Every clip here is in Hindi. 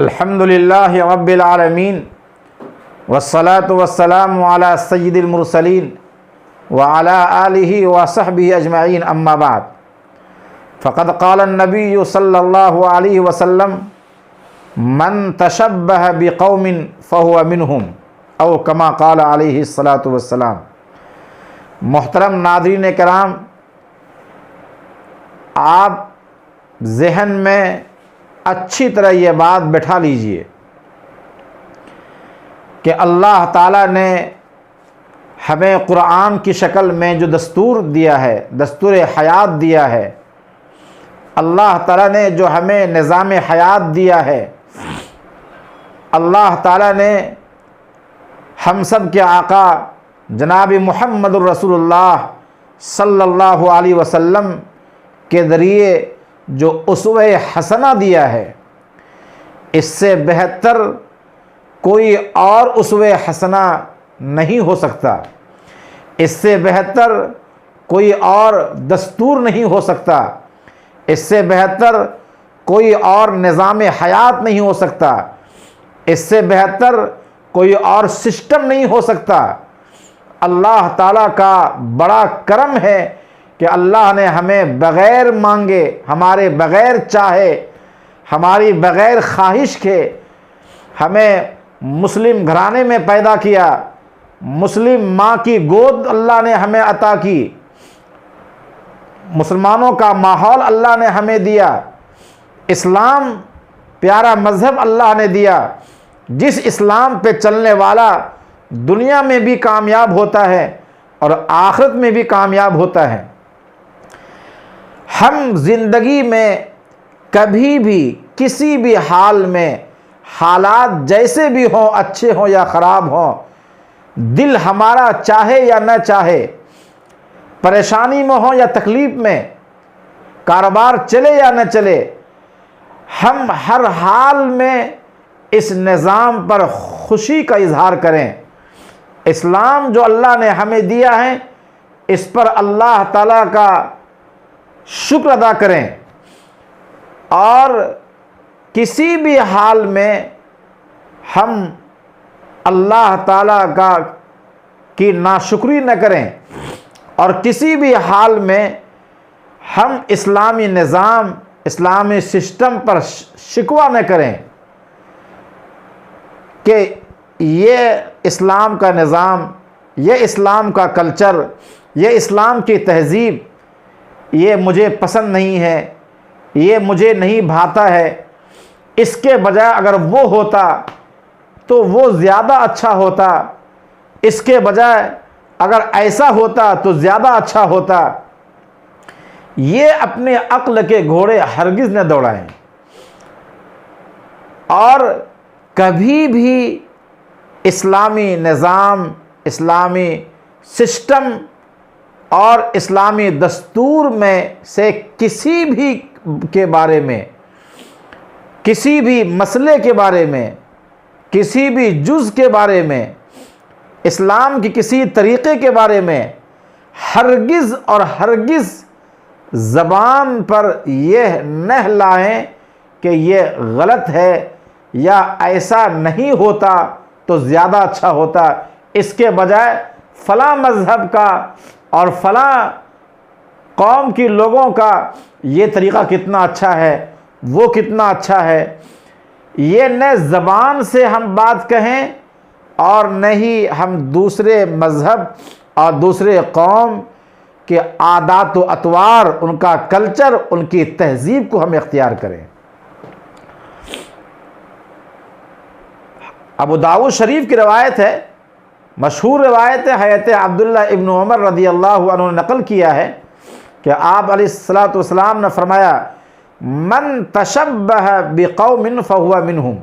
अल्हम्दुलिल्लाहि रब्बिल आलमीन वस्सलातु वस्सलामु अला सय्यिदिल मुरसलीन व अला आलिहि व सहबिहि अजमईन अम्मा बाद फ़क़द क़ाल नबी सल्लल्लाहु अलैहि वसल्लम मन तशब्बह बिक़ौमिन फ़हुव मिनहुम औ कमा क़ाल अलैहि सलातु वस्सलाम। मोहतरम नाज़रीन कराम, आप ज़हन में अच्छी तरह ये बात बैठा लीजिए कि अल्लाह ताला ने हमें कुरान की शक्ल में जो दस्तूर दिया है, दस्तूर हयात दिया है, अल्लाह ताला ने जो हमें निज़ाम हयात दिया है, अल्लाह ताला ने हम सब के आका जनाब मुहम्मदुर रसूलुल्लाह सल्लल्लाहु अलैहि वसल्लम के ज़रिए जो उसवे हसना दिया है, इससे बेहतर कोई और उसवे हसना नहीं हो सकता, इससे बेहतर कोई और दस्तूर नहीं हो सकता, इससे बेहतर कोई और निज़ाम हयात नहीं हो सकता, इससे बेहतर कोई और सिस्टम नहीं हो सकता। अल्लाह ताला का बड़ा करम है कि अल्लाह ने हमें बग़ैर मांगे, हमारे बग़ैर चाहे, हमारी बग़ैर ख्वाहिश के हमें मुस्लिम घराने में पैदा किया, मुस्लिम माँ की गोद अल्लाह ने हमें अता की, मुसलमानों का माहौल अल्लाह ने हमें दिया, इस्लाम प्यारा मज़हब अल्लाह ने दिया, जिस इस्लाम पे चलने वाला दुनिया में भी कामयाब होता है और आखिरत में भी कामयाब होता है। हम ज़िंदगी में कभी भी किसी भी हाल में, हालात जैसे भी हों, अच्छे हों या ख़राब हों, दिल हमारा चाहे या न चाहे, परेशानी में हो या तकलीफ़ में, कारोबार चले या न चले, हम हर हाल में इस निज़ाम पर खुशी का इजहार करें। इस्लाम जो अल्लाह ने हमें दिया है, इस पर अल्लाह ताला का शुक्र अदा करें और किसी भी हाल में हम अल्लाह ताला का की नाशुक्री न करें और किसी भी हाल में हम इस्लामी निज़ाम, इस्लामी सिस्टम पर शिकवा न करें कि ये इस्लाम का निज़ाम, ये इस्लाम का कल्चर, ये इस्लाम की तहज़ीब, ये मुझे पसंद नहीं है, ये मुझे नहीं भाता है। इसके बजाय अगर वो होता तो वो ज़्यादा अच्छा होता, इसके बजाय अगर ऐसा होता तो ज़्यादा अच्छा होता। ये अपने अक्ल के घोड़े हरगिज़ न दौड़ाएं और कभी भी इस्लामी निज़ाम, इस्लामी सिस्टम और इस्लामी दस्तूर में से किसी भी के बारे में, किसी भी मसले के बारे में, किसी भी जुज़ के बारे में, इस्लाम के किसी तरीक़े के बारे में हरगिज़ और हरगिज़ ज़बान पर यह न लाएं कि ये गलत है या ऐसा नहीं होता तो ज़्यादा अच्छा होता। इसके बजाय फ़लाँ मज़हब का और फ़लाँ कौम के लोगों का ये तरीक़ा कितना अच्छा है, वो कितना अच्छा है, ये न ज़बान से हम बात कहें और न ही हम दूसरे मज़हब और दूसरे कौम के आदात व अतवार, उनका कल्चर, उनकी तहज़ीब को हम इख्तियार करें। अबू दाऊद शरीफ की रवायत है, मशहूर रवायत है, हज़रत अब्दुल्लाह इब्न उमर रज़ी अल्लाहु अन्हु ने नक़ल किया है कि आप अलैहिस्सलातु वस्सलाम ने फरमाया, मन तशब्बह बिक़ौमिन फ़हुव मिनहुम।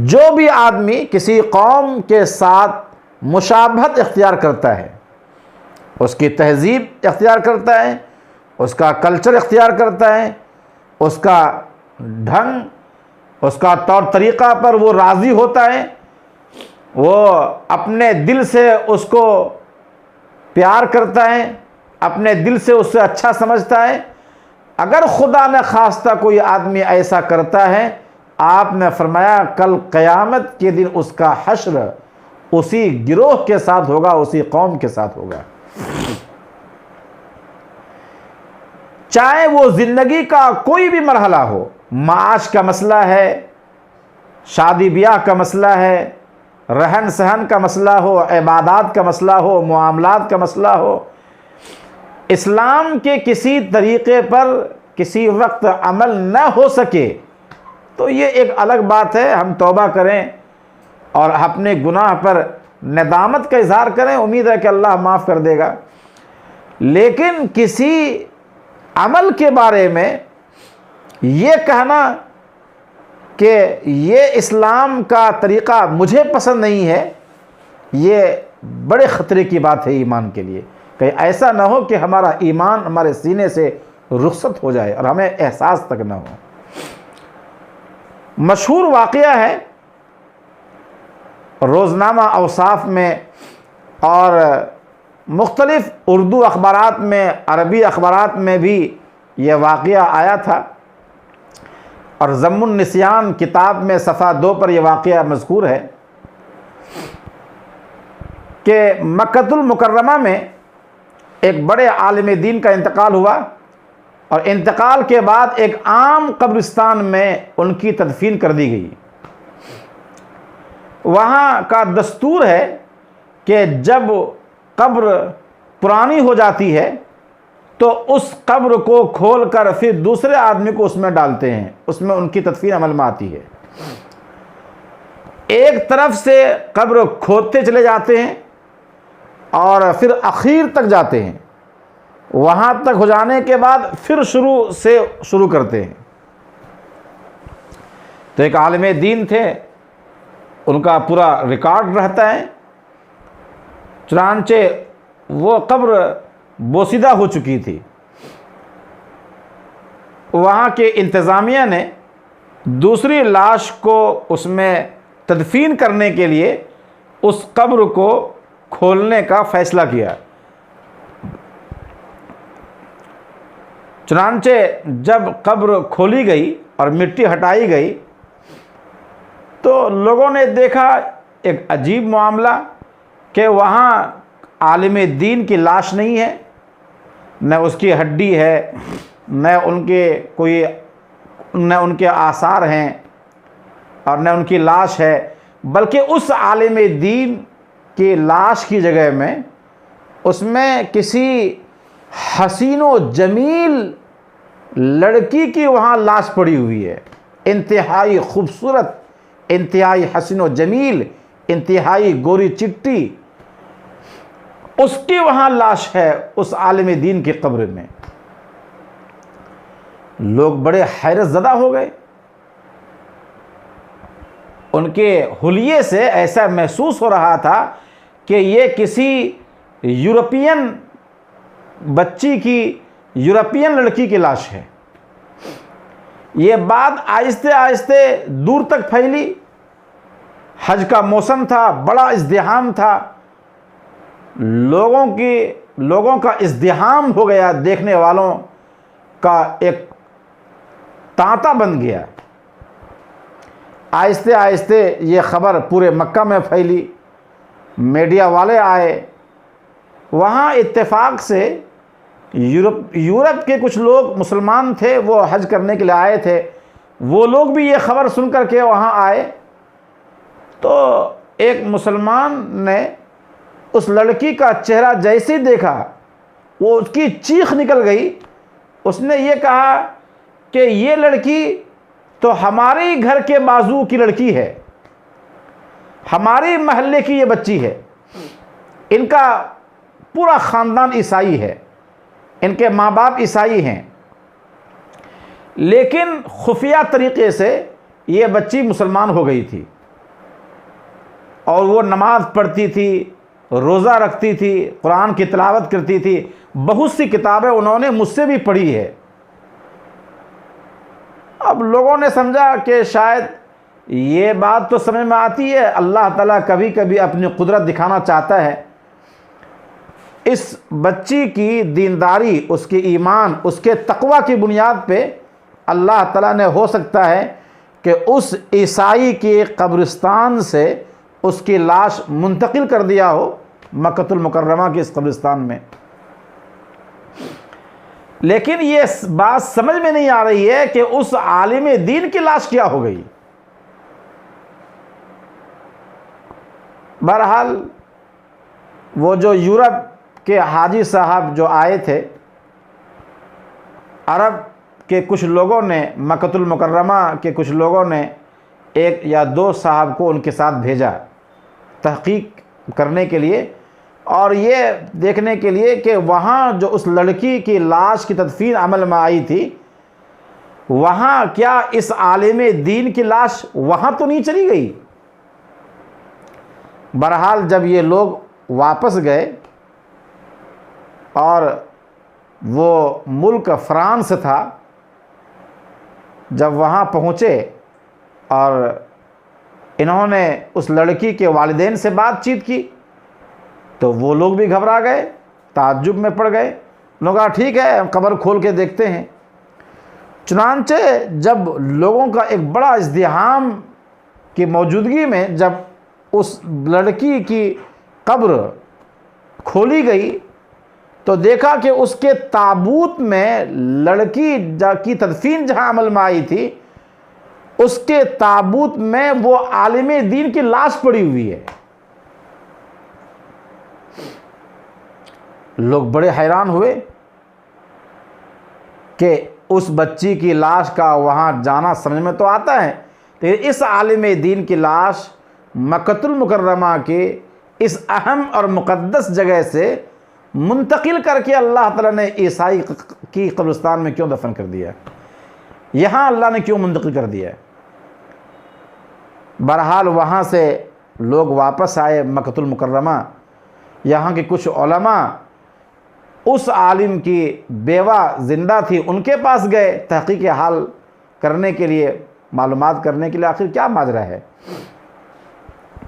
जो भी आदमी किसी कौम के साथ मुशाबहत इख्तियार करता है, उसकी तहज़ीब इख्तियार करता है, उसका कल्चर इख्तियार करता है, उसका ढंग, उसका तौर तरीक़ा पर वो राज़ी होता है, वो अपने दिल से उसको प्यार करता है, अपने दिल से उससे अच्छा समझता है। अगर खुदा न खास्ता कोई आदमी ऐसा करता है, आपने फरमाया कल क़यामत के दिन उसका हश्र उसी गिरोह के साथ होगा, उसी कौम के साथ होगा। चाहे वो ज़िंदगी का कोई भी मरहला हो, माश का मसला है, शादी ब्याह का मसला है, रहन सहन का मसला हो, इबादत का मसला हो, मुआमलात का मसला हो, इस्लाम के किसी तरीक़े पर किसी वक्त अमल न हो सके तो ये एक अलग बात है। हम तौबा करें और अपने गुनाह पर नदामत का इजहार करें, उम्मीद है कि अल्लाह माफ़ कर देगा। लेकिन किसी अमल के बारे में ये कहना कि ये इस्लाम का तरीक़ा मुझे पसंद नहीं है, ये बड़े ख़तरे की बात है ईमान के लिए। कहीं ऐसा ना हो कि हमारा ईमान हमारे सीने से रुखसत हो जाए और हमें एहसास तक ना हो। मशहूर वाक़या है, रोज़नामा औसाफ में और मुख्तलिफ़ उर्दू अखबारात में, अरबी अखबारात में भी यह वाक़या आया था और ज़म्मुन निस्यान किताब में सफ़ा 2 पर यह वाक़या मज़कूर है कि मक्कतुल मुकर्रमा में एक बड़े आलिम दीन का इंतकाल हुआ और इंतकाल के बाद एक आम कब्रिस्तान में उनकी तदफीन कर दी गई। वहाँ का दस्तूर है कि जब कब्र पुरानी हो जाती है तो उस कब्र को खोलकर फिर दूसरे आदमी को उसमें डालते हैं, उसमें उनकी तदफीन अमल में आती है। एक तरफ से कब्र खोदते चले जाते हैं और फिर आखिर तक जाते हैं, वहाँ तक हो जाने के बाद फिर शुरू से शुरू करते हैं। तो एक आलिम दीन थे, उनका पूरा रिकॉर्ड रहता है, चुनांचे वो कब्र बोसीदा हो चुकी थी। वहाँ के इंतज़ामिया ने दूसरी लाश को उसमें तदफीन करने के लिए उस कब्र को खोलने का फ़ैसला किया। चुनांचे जब कब्र खोली गई और मिट्टी हटाई गई तो लोगों ने देखा एक अजीब मामला कि वहाँ आलिम दीन की लाश नहीं है, न उसकी हड्डी है, न उनके आसार हैं और न उनकी लाश है, बल्कि उस आलिम दीन की लाश की जगह में उसमें किसी हसीनो जमील लड़की की वहाँ लाश पड़ी हुई है। इंतहाई खूबसूरत, इंतहाई हसीनो जमील, इंतहाई गोरी चिट्टी, उसकी वहाँ लाश है उस आलिम दीन की कब्र में। लोग बड़े हैरत ज़दा हो गए। उनके हुलिये से ऐसा महसूस हो रहा था कि ये किसी यूरोपियन बच्ची की, यूरोपियन लड़की की लाश है। ये बात आहिस्ते आहिस्ते दूर तक फैली। हज का मौसम था, बड़ा इज़्दिहाम था, लोगों का इज़्दिहाम हो गया, देखने वालों का एक तांता बन गया। आहिस्ते आहिस्ते ये ख़बर पूरे मक्का में फैली, मीडिया वाले आए। वहाँ इत्तेफाक से यूरोप के कुछ लोग मुसलमान थे, वो हज करने के लिए आए थे, वो लोग भी ये ख़बर सुन कर के वहाँ आए। तो एक मुसलमान ने उस लड़की का चेहरा जैसे ही देखा, वो उसकी चीख निकल गई। उसने ये कहा कि ये लड़की तो हमारे ही घर के बाजू की लड़की है, हमारे महल्ले की ये बच्ची है, इनका पूरा ख़ानदान ईसाई है, इनके माँ बाप ईसाई हैं, लेकिन खुफिया तरीक़े से ये बच्ची मुसलमान हो गई थी और वो नमाज़ पढ़ती थी, रोज़ा रखती थी, कुरान की तिलावत करती थी, बहुत सी किताबें उन्होंने मुझसे भी पढ़ी है। अब लोगों ने समझा कि शायद ये बात तो समझ में आती है, अल्लाह ताला कभी कभी अपनी कुदरत दिखाना चाहता है। इस बच्ची की दीनदारी, उसके ईमान, उसके तकवा की बुनियाद पे अल्लाह ताला ने हो सकता है कि उस ईसाई के कब्रिस्तान से उसकी लाश मुंतकिल कर दिया हो मक्कतुल मुकर्रमा के इस कब्रिस्तान में। लेकिन ये बात समझ में नहीं आ रही है कि उस आलिम दीन की लाश क्या हो गई। बहरहाल वो जो यूरोप के हाजी साहब जो आए थे, अरब के कुछ लोगों ने, मक्कतुल मुकर्रमा के कुछ लोगों ने एक या दो साहब को उनके साथ भेजा तहकीक करने के लिए और ये देखने के लिए कि वहाँ जो उस लड़की की लाश की तदफीन अमल में आई थी, वहाँ क्या इस आलिम दीन की लाश वहाँ तो नहीं चली गई। बहरहाल जब ये लोग वापस गए और वो मुल्क फ्रांस था, जब वहाँ पहुँचे और इन्होंने उस लड़की के वालिदैन से बातचीत की तो वो लोग भी घबरा गए, ताज्जुब में पड़ गए। उन्होंने कहा ठीक है, हम कब्र खोल के देखते हैं। चुनांचे जब लोगों का एक बड़ा इज़्दिहाम की मौजूदगी में जब उस लड़की की कब्र खोली गई तो देखा कि उसके ताबूत में लड़की की तदफीन जहां अमल में आई थी, उसके ताबूत में वो आलिम दीन की लाश पड़ी हुई है। लोग बड़े हैरान हुए कि उस बच्ची की लाश का वहां जाना समझ में तो आता है, लेकिन इस आलिम दीन की लाश मक्कतुल मुकर्रमा के इस अहम और मुक़द्दस जगह से मुंतकिल करके अल्लाह ताला ने ईसाई की कब्रिस्तान में क्यों दफन कर दिया, यहाँ अल्लाह ने क्यों मुंतकिल कर दिया। बहरहाल वहाँ से लोग वापस आए मक्कतुल मुकर्रमा। यहाँ के कुछ उलमा उस आलिम की बेवा ज़िंदा थी, उनके पास गए तहक़ीक़ हाल करने के लिए, मालूमात करने के लिए आखिर क्या माजरा है।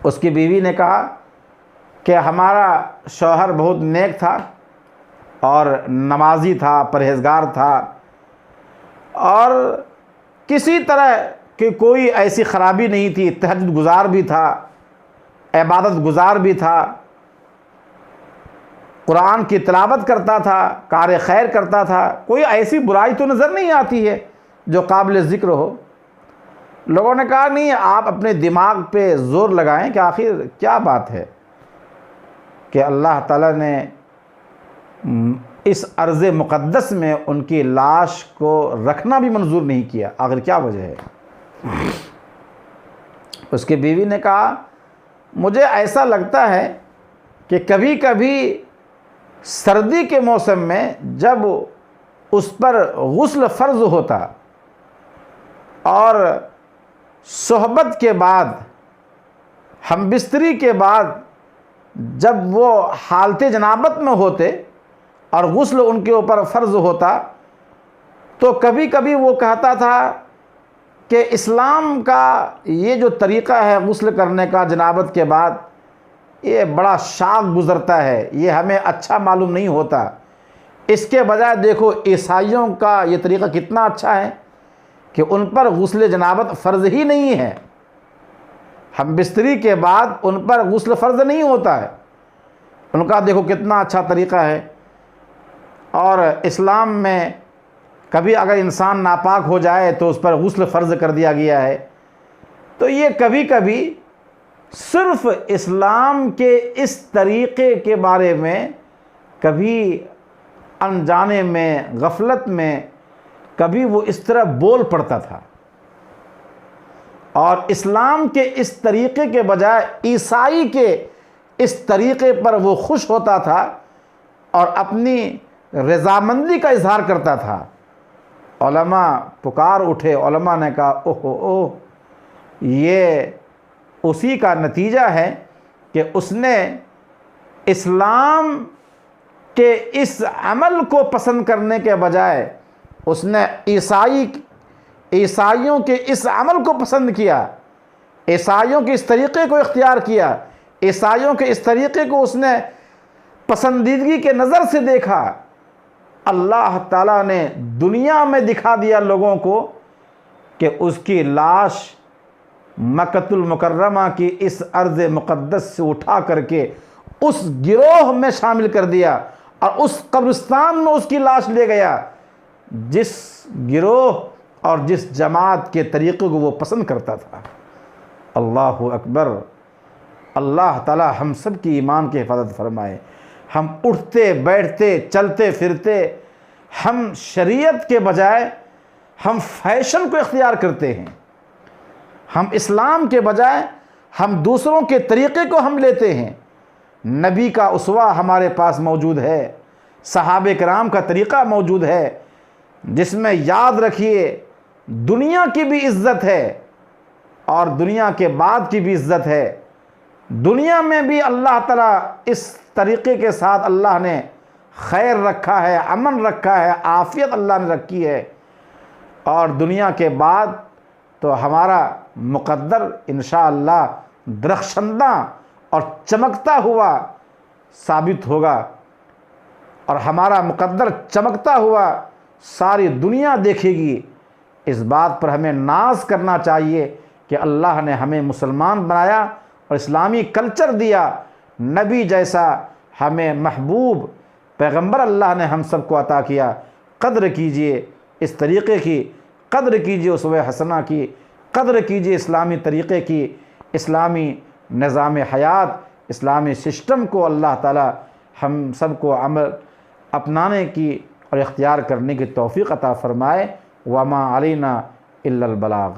उसकी बीवी ने कहा कि हमारा शौहर बहुत नेक था और नमाजी था, परहेज़गार था और किसी तरह की कोई ऐसी ख़राबी नहीं थी, तहज्जुद गुज़ार भी था, इबादत गुज़ार भी था, कुरान की तिलावत करता था, कार खैर करता था, कोई ऐसी बुराई तो नज़र नहीं आती है जो काबिल ज़िक्र हो। लोगों ने कहा नहीं, आप अपने दिमाग पे ज़ोर लगाएं कि आखिर क्या बात है कि अल्लाह ताला ने इस अर्ज़ मुक़द्दस में उनकी लाश को रखना भी मंजूर नहीं किया, आखिर क्या वजह है। उसकी बीवी ने कहा मुझे ऐसा लगता है कि कभी कभी सर्दी के मौसम में जब उस पर गुस्ल फ़र्ज़ होता और सोहबत के बाद, हम बिस्तरी के बाद जब वो हालत जनाबत में होते और गुस्ल उनके ऊपर फ़र्ज़ होता, तो कभी कभी वो कहता था कि इस्लाम का ये जो तरीक़ा है गुस्ल करने का जनाबत के बाद, ये बड़ा शाक गुज़रता है, ये हमें अच्छा मालूम नहीं होता। इसके बजाय देखो ईसाइयों का ये तरीक़ा कितना अच्छा है कि उन पर गुस्ल जनाबत फ़र्ज़ ही नहीं है, हम बिस्तरी के बाद उन पर गुस्ल फ़र्ज़ नहीं होता है। उनका देखो कितना अच्छा तरीक़ा है। और इस्लाम में कभी अगर इंसान नापाक हो जाए तो उस पर गुस्ल फ़र्ज़ कर दिया गया है। तो ये कभी कभी सिर्फ़ इस्लाम के इस तरीक़े के बारे में कभी अनजाने में, गफलत में कभी वो इस तरह बोल पड़ता था और इस्लाम के इस तरीक़े के बजाय ईसाई के इस तरीक़े पर वो खुश होता था और अपनी रज़ामंदी का इजहार करता था। उलमा पुकार उठे, उलमा ने कहा ओह, ये उसी का नतीजा है कि उसने इस्लाम के इस अमल को पसंद करने के बजाय उसने ईसाइयों के इस अमल को पसंद किया, ईसाइयों के इस तरीक़े को इख्तियार किया, ईसाइयों के इस तरीक़े को उसने पसंदीदगी के नज़र से देखा। अल्लाह ताला ने दुनिया में दिखा दिया लोगों को कि उसकी लाश मक्कतुल मुकर्रमा की इस अर्ज़ मुक़द्दस से उठा करके उस गिरोह में शामिल कर दिया और उस कब्रिस्तान में उसकी लाश ले गया जिस गिरोह और जिस जमात के तरीक़े को वो पसंद करता था। अल्लाहु अकबर। अल्लाह ताला हम सब की ईमान की हिफाजत फरमाए। हम उठते बैठते चलते फिरते हम शरीयत के बजाय हम फैशन को इख्तियार करते हैं। हम इस्लाम के बजाय हम दूसरों के तरीक़े को हम लेते हैं। नबी का उसवा हमारे पास मौजूद है, सहाबे कराम का तरीक़ा मौजूद है, जिसमें याद रखिए दुनिया की भी इज़्ज़त है और दुनिया के बाद की भी इज़्ज़त है। दुनिया में भी अल्लाह ताला इस तरीक़े के साथ अल्लाह ने खैर रखा है, अमन रखा है, आफ़ियत अल्लाह ने रखी है। और दुनिया के बाद तो हमारा मुक़द्दर इंशाअल्लाह दरख्शंदा और चमकता हुआ साबित होगा और हमारा मुक़द्दर चमकता हुआ सारी दुनिया देखेगी। इस बात पर हमें नाज करना चाहिए कि अल्लाह ने हमें मुसलमान बनाया और इस्लामी कल्चर दिया। नबी जैसा हमें महबूब पैगंबर अल्लाह ने हम सबको अता किया। कद्र कीजिए इस तरीक़े की, कद्र कीजिए उसवे हसना की, कद्र कीजिए इस्लामी तरीक़े की, इस्लामी निज़ाम हयात, इस्लामी सिस्टम को अल्लाह ताला हम सबको अमल अपनाने की और इख्तियार करने की तौफ़ीक़ अता फ़रमाए। वमा अलैना इल्लल बलाग।